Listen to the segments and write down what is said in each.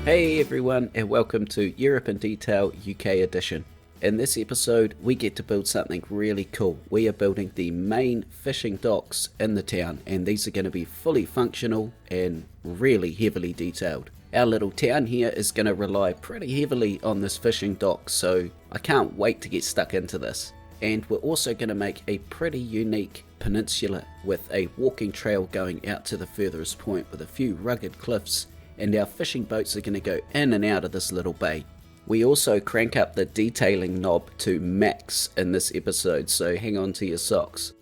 Hey everyone, and welcome to Europe in Detail UK edition. In this episode, we get to build something really cool. We are building the main fishing docks in the town, and these are going to be fully functional and really heavily detailed. Our little town here is going to rely pretty heavily on this fishing dock, so I can't wait to get stuck into this. And we're also going to make a pretty unique peninsula with a walking trail going out to the furthest point with a few rugged cliffs, and our fishing boats are going to go in and out of this little bay. We also crank up the detailing knob to max in this episode, so hang on to your socks.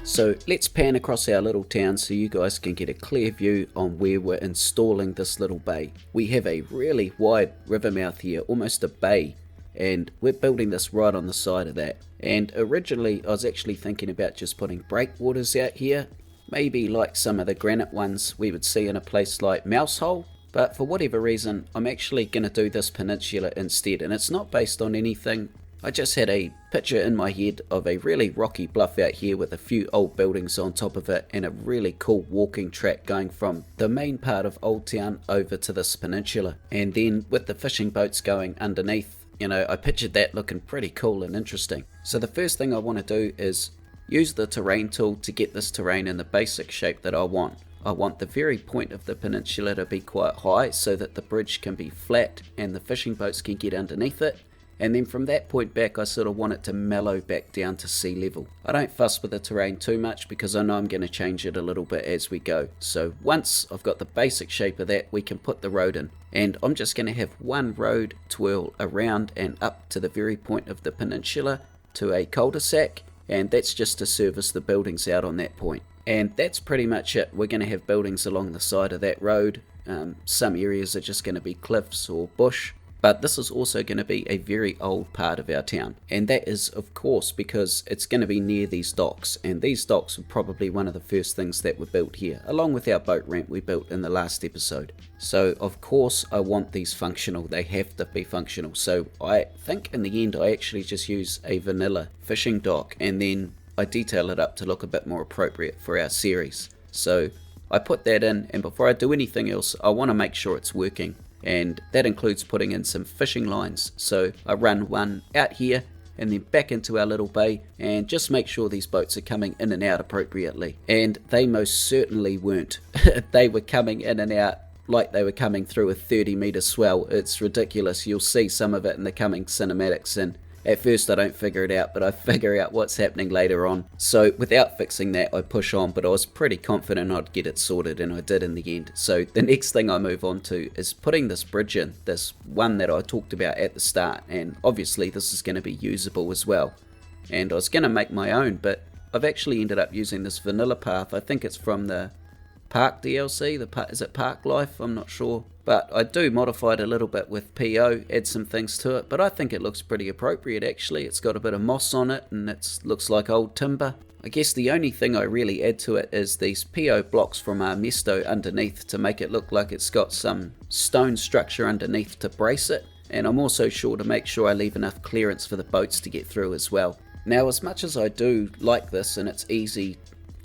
So let's pan across our little town so you guys can get a clear view on where we're installing this little bay. We have a really wide river mouth here, almost a bay, and we're building this right on the side of that. And originally I was actually thinking about just putting breakwaters out here, maybe like some of the granite ones we would see in a place like Mousehole, but for whatever reason I'm actually going to do this peninsula instead, and it's not based on anything. I just had a picture in my head of a really rocky bluff out here with a few old buildings on top of it and a really cool walking track going from the main part of Old Town over to this peninsula, and then with the fishing boats going underneath. I pictured that looking pretty cool and interesting. So the first thing I want to do is use the terrain tool to get this terrain in the basic shape that I want. I want the very point of the peninsula to be quite high so that the bridge can be flat and the fishing boats can get underneath it. And then from that point back, I sort of want it to mellow back down to sea level. I don't fuss with the terrain too much because I know I'm going to change it a little bit as we go. So once I've got the basic shape of that, we can put the road in. And I'm just going to have one road twirl around and up to the very point of the peninsula to a cul-de-sac. And that's just to service the buildings out on that point. And that's pretty much it. We're going to have buildings along the side of that road. Some areas are just going to be cliffs or bush. But this is also going to be a very old part of our town, and that is of course because it's going to be near these docks, and these docks were probably one of the first things that were built here, along with our boat ramp we built in the last episode. So of course I want these functional, they have to be functional. So I think in the end I actually just use a vanilla fishing dock and then I detail it up to look a bit more appropriate for our series. So I put that in, and before I do anything else I want to make sure it's working. And that includes putting in some fishing lines. So I run one out here and then back into our little bay and just make sure these boats are coming in and out appropriately. And they most certainly weren't. They were coming in and out like they were coming through a 30-meter swell. It's ridiculous. You'll see some of it in the coming cinematics, and at first I don't figure it out, but I figure out what's happening later on. So without fixing that I push on, but I was pretty confident I'd get it sorted, and I did in the end. So the next thing I move on to is putting this bridge in, this one that I talked about at the start, and obviously this is going to be usable as well. And I was going to make my own, but I've actually ended up using this vanilla path. I think it's from the Park DLC, is it Park Life? I'm not sure. But I do modify it a little bit with PO, add some things to it, but I think it looks pretty appropriate actually. It's got a bit of moss on it and it looks like old timber. I guess the only thing I really add to it is these PO blocks from Armesto underneath to make it look like it's got some stone structure underneath to brace it. And I'm also sure to make sure I leave enough clearance for the boats to get through as well. Now as much as I do like this and it's easy,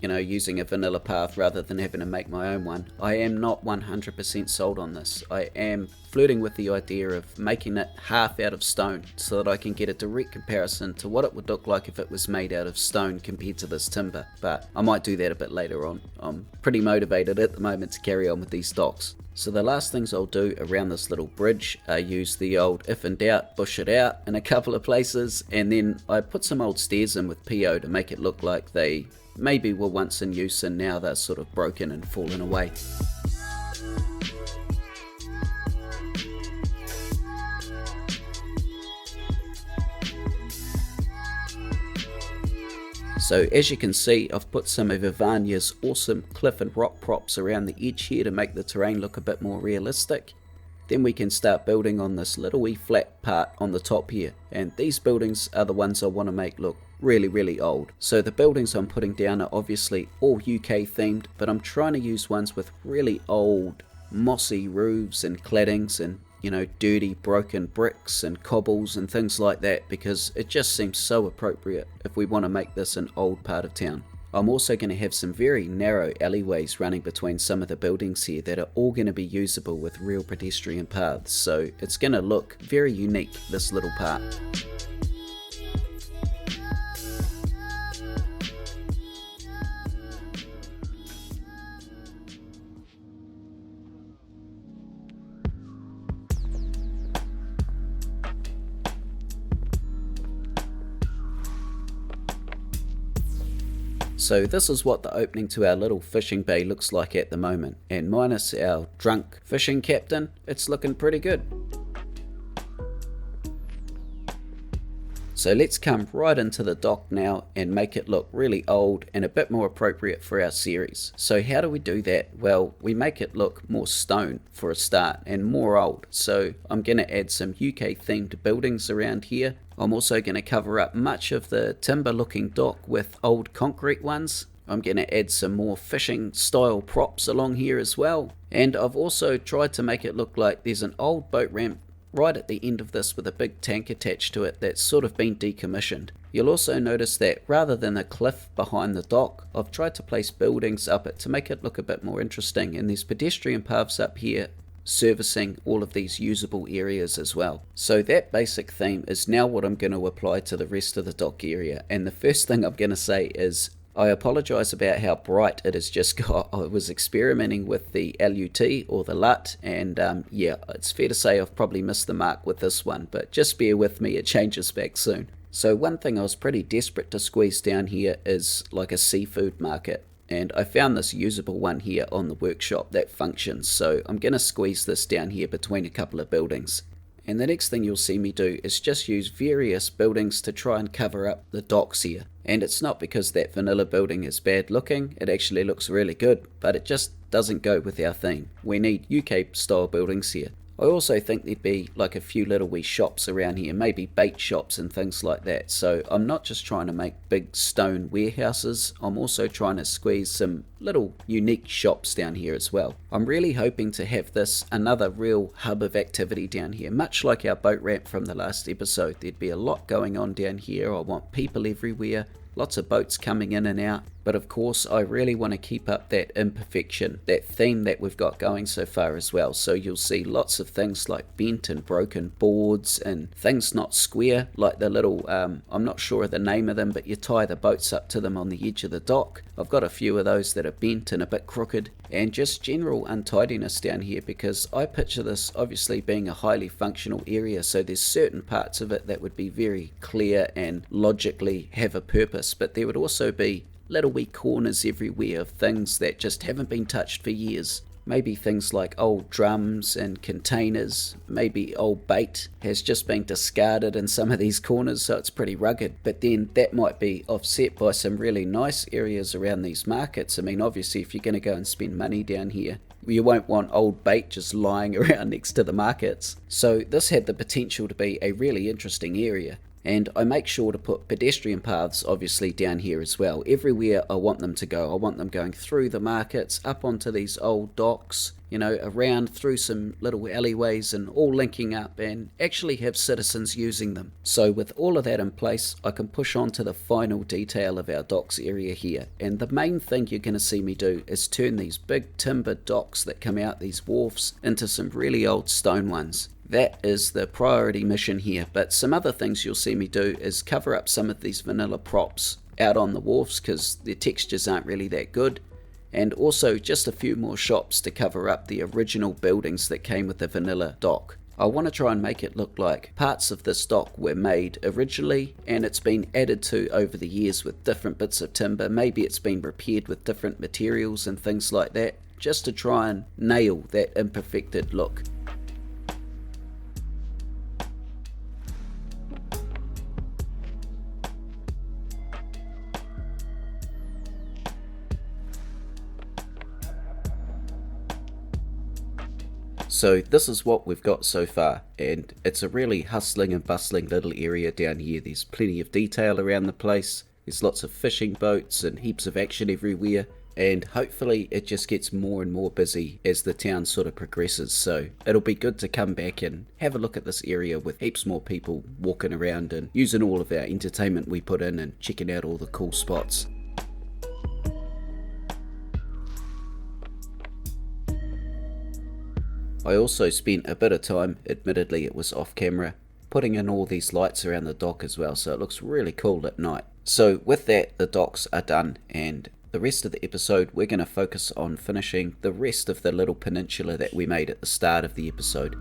using a vanilla path rather than having to make my own one, I am not 100% sold on this. I am flirting with the idea of making it half out of stone so that I can get a direct comparison to what it would look like if it was made out of stone compared to this timber, but I might do that a bit later on. I'm pretty motivated at the moment to carry on with these docks. So the last things I'll do around this little bridge are use the old if in doubt bush it out in a couple of places, and then I put some old stairs in with PO to make it look like they maybe were once in use and now they're sort of broken and fallen away. So as you can see, I've put some of Ivania's awesome cliff and rock props around the edge here to make the terrain look a bit more realistic. Then we can start building on this little wee flat part on the top here, and these buildings are the ones I want to make look really old. So the buildings I'm putting down are obviously all UK themed, but I'm trying to use ones with really old mossy roofs and claddings and dirty broken bricks and cobbles and things like that, because it just seems so appropriate if we want to make this an old part of town. I'm also going to have some very narrow alleyways running between some of the buildings here that are all going to be usable with real pedestrian paths, so it's going to look very unique, this little part. So this is what the opening to our little fishing bay looks like at the moment, and minus our drunk fishing captain, it's looking pretty good. So let's come right into the dock now and make it look really old and a bit more appropriate for our series. So how do we do that? Well, we make it look more stone for a start and more old. So I'm going to add some UK themed buildings around here. I'm also going to cover up much of the timber looking dock with old concrete ones. I'm going to add some more fishing style props along here as well. And I've also tried to make it look like there's an old boat ramp right at the end of this with a big tank attached to it that's sort of been decommissioned. You'll also notice that rather than a cliff behind the dock, I've tried to place buildings up it to make it look a bit more interesting, and there's pedestrian paths up here servicing all of these usable areas as well. So that basic theme is now what I'm going to apply to the rest of the dock area, and the first thing I'm going to say is I apologise about how bright it has just got. I was experimenting with the LUT or the LUT, and yeah, it's fair to say I've probably missed the mark with this one, but just bear with me, it changes back soon. So one thing I was pretty desperate to squeeze down here is like a seafood market, and I found this usable one here on the workshop that functions, so I'm going to squeeze this down here between a couple of buildings. And the next thing you'll see me do is just use various buildings to try and cover up the docks here. And it's not because that vanilla building is bad looking, it actually looks really good, but it just doesn't go with our theme. We need UK style buildings here. I also think there'd be like a few little wee shops around here, maybe bait shops and things like that. So I'm not just trying to make big stone warehouses, I'm also trying to squeeze some little unique shops down here as well. I'm really hoping to have this another real hub of activity down here, much like our boat ramp from the last episode. There'd be a lot going on down here. I want people everywhere, lots of boats coming in and out, but of course I really want to keep up that imperfection, that theme that we've got going so far as well. So you'll see lots of things like bent and broken boards and things not square, like the little, I'm not sure of the name of them, but you tie the boats up to them on the edge of the dock. I've got a few of those that are bent and a bit crooked, and just general untidiness down here, because I picture this obviously being a highly functional area, so there's certain parts of it that would be very clear and logically have a purpose, but there would also be little wee corners everywhere of things that just haven't been touched for years. Maybe things like old drums and containers, maybe old bait has just been discarded in some of these corners, so it's pretty rugged. But then that might be offset by some really nice areas around these markets. I mean, obviously if you're going to go and spend money down here, you won't want old bait just lying around next to the markets. So this had the potential to be a really interesting area. And I make sure to put pedestrian paths obviously down here as well. Everywhere I want them to go. I want them going through the markets, up onto these old docks, around through some little alleyways, and all linking up and actually have citizens using them. So with all of that in place, I can push on to the final detail of our docks area here. And the main thing you're going to see me do is turn these big timber docks that come out these wharfs into some really old stone ones. That is the priority mission here, but some other things you'll see me do is cover up some of these vanilla props out on the wharfs because their textures aren't really that good, and also just a few more shops to cover up the original buildings that came with the vanilla dock. I want to try and make it look like parts of this dock were made originally and it's been added to over the years with different bits of timber. Maybe it's been repaired with different materials and things like that, just to try and nail that imperfected look. So this is what we've got so far, and it's a really hustling and bustling little area down here. There's plenty of detail around the place, there's lots of fishing boats and heaps of action everywhere, and hopefully it just gets more and more busy as the town sort of progresses. So it'll be good to come back and have a look at this area with heaps more people walking around and using all of our entertainment we put in and checking out all the cool spots. I also spent a bit of time, admittedly it was off camera, putting in all these lights around the dock as well, so it looks really cool at night. So with that, the docks are done, and the rest of the episode we're going to focus on finishing the rest of the little peninsula that we made at the start of the episode.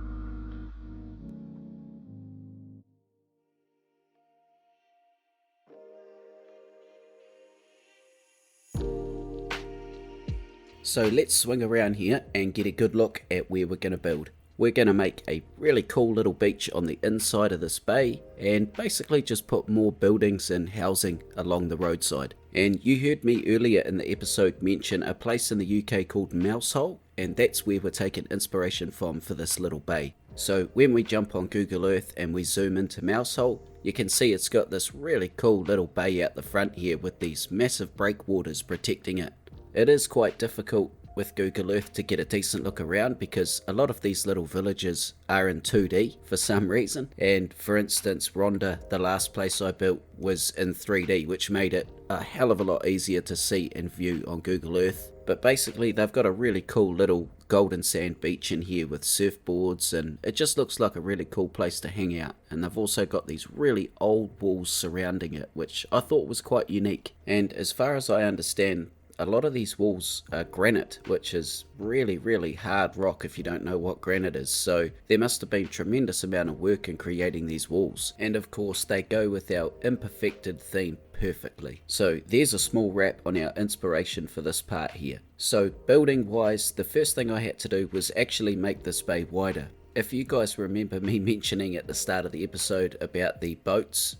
So let's swing around here and get a good look at where we're going to build. We're going to make a really cool little beach on the inside of this bay and basically just put more buildings and housing along the roadside. And you heard me earlier in the episode mention a place in the UK called Mousehole, and that's where we're taking inspiration from for this little bay. So when we jump on Google Earth and we zoom into Mousehole, you can see it's got this really cool little bay out the front here with these massive breakwaters protecting it. It is quite difficult with Google Earth to get a decent look around because a lot of these little villages are in 2D for some reason, and for instance Ronda, the last place I built, was in 3D, which made it a hell of a lot easier to see and view on Google Earth. But basically they've got a really cool little golden sand beach in here with surfboards, and it just looks like a really cool place to hang out. And they've also got these really old walls surrounding it, which I thought was quite unique. And as far as I understand, a lot of these walls are granite, which is really hard rock if you don't know what granite is, so there must have been a tremendous amount of work in creating these walls. And of course they go with our imperfected theme perfectly. So there's a small wrap on our inspiration for this part here. So building wise, the first thing I had to do was actually make this bay wider. If you guys remember me mentioning at the start of the episode about the boats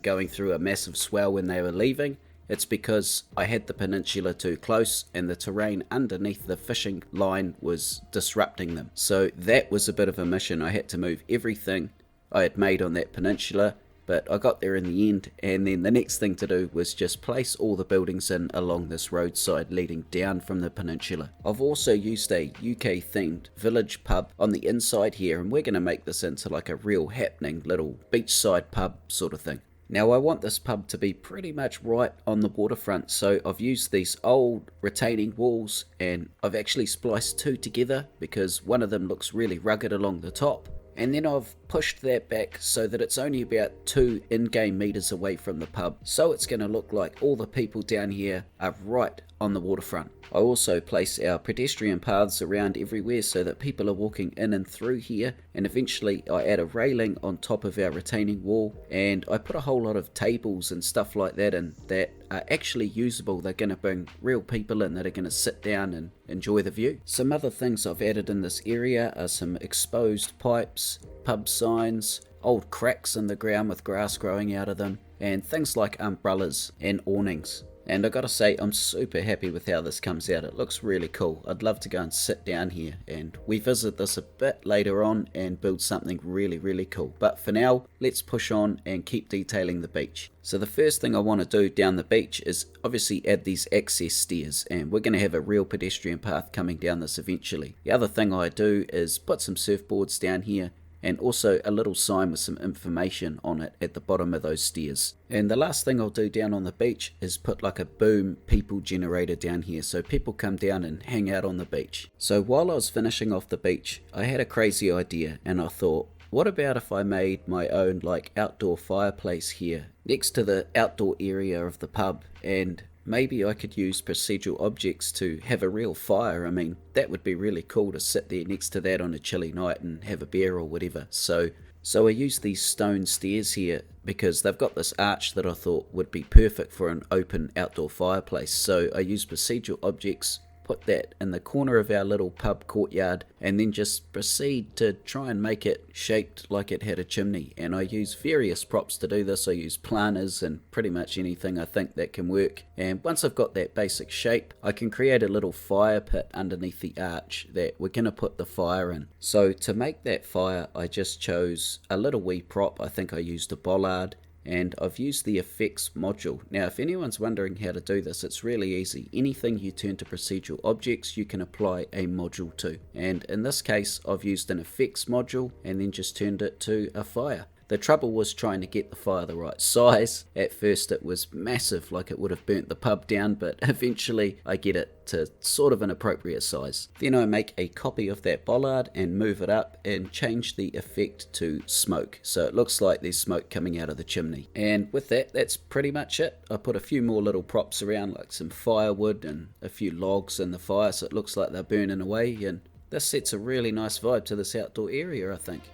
going through a massive swell when they were leaving, it's because I had the peninsula too close and the terrain underneath the fishing line was disrupting them. So that was a bit of a mission. I had to move everything I had made on that peninsula, but I got there in the end, and then the next thing to do was just place all the buildings in along this roadside leading down from the peninsula. I've also used a UK themed village pub on the inside here, and we're going to make this into like a real happening little beachside pub sort of thing. Now I want this pub to be pretty much right on the waterfront, so I've used these old retaining walls and I've actually spliced two together because one of them looks really rugged along the top, and then I've pushed that back so that it's only about 2 in-game meters away from the pub, so it's going to look like all the people down here are right on the waterfront. I also place our pedestrian paths around everywhere so that people are walking in and through here, and eventually I add a railing on top of our retaining wall, and I put a whole lot of tables and stuff like that in that are actually usable. They're going to bring real people in that are going to sit down and enjoy the view. Some other things I've added in this area are some exposed pipes, pub signs, old cracks in the ground with grass growing out of them, and things like umbrellas and awnings. And I gotta say, I'm super happy with how this comes out. It looks really cool. I'd love to go and sit down here and we visit this a bit later on and build something really cool. But for now, let's push on and keep detailing the beach. So the first thing I want to do down the beach is obviously add these access stairs, and we're going to have a real pedestrian path coming down this eventually. The other thing I do is put some surfboards down here, and also a little sign with some information on it at the bottom of those stairs. And the last thing I'll do down on the beach is put like a boom people generator down here so people come down and hang out on the beach. So while I was finishing off the beach, I had a crazy idea, and I thought, what about if I made my own like outdoor fireplace here next to the outdoor area of the pub, and maybe I could use procedural objects to have a real fire. I mean, that would be really cool to sit there next to that on a chilly night and have a beer or whatever. So I used these stone stairs here because they've got this arch that I thought would be perfect for an open outdoor fireplace. So I used procedural objects, put that in the corner of our little pub courtyard, and then just proceed to try and make it shaped like it had a chimney. And I use various props to do this. I use planters and pretty much anything I think that can work. And once I've got that basic shape, I can create a little fire pit underneath the arch that we're going to put the fire in. So to make that fire, I just chose a little wee prop. I think I used a bollard, and I've used the effects module. Now if anyone's wondering how to do this, it's really easy. Anything you turn to procedural objects you can apply a module to, and in this case I've used an effects module and then just turned it to a fire. The trouble was trying to get the fire the right size. At first it was massive, like it would have burnt the pub down, but eventually I get it to sort of an appropriate size. Then I make a copy of that bollard and move it up and change the effect to smoke, so it looks like there's smoke coming out of the chimney. And with that, that's pretty much it. I put a few more little props around, like some firewood and a few logs in the fire, so it looks like they're burning away, and this sets a really nice vibe to this outdoor area, I think.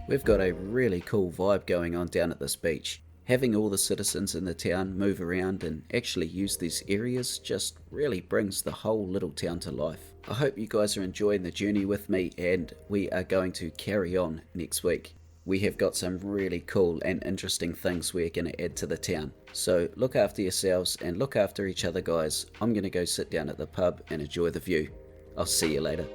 We've got a really cool vibe going on down at this beach. Having all the citizens in the town move around and actually use these areas just really brings the whole little town to life. I hope you guys are enjoying the journey with me, and we are going to carry on next week. We have got some really cool and interesting things we're going to add to the town. So look after yourselves and look after each other, guys. I'm going to go sit down at the pub and enjoy the view. I'll see you later.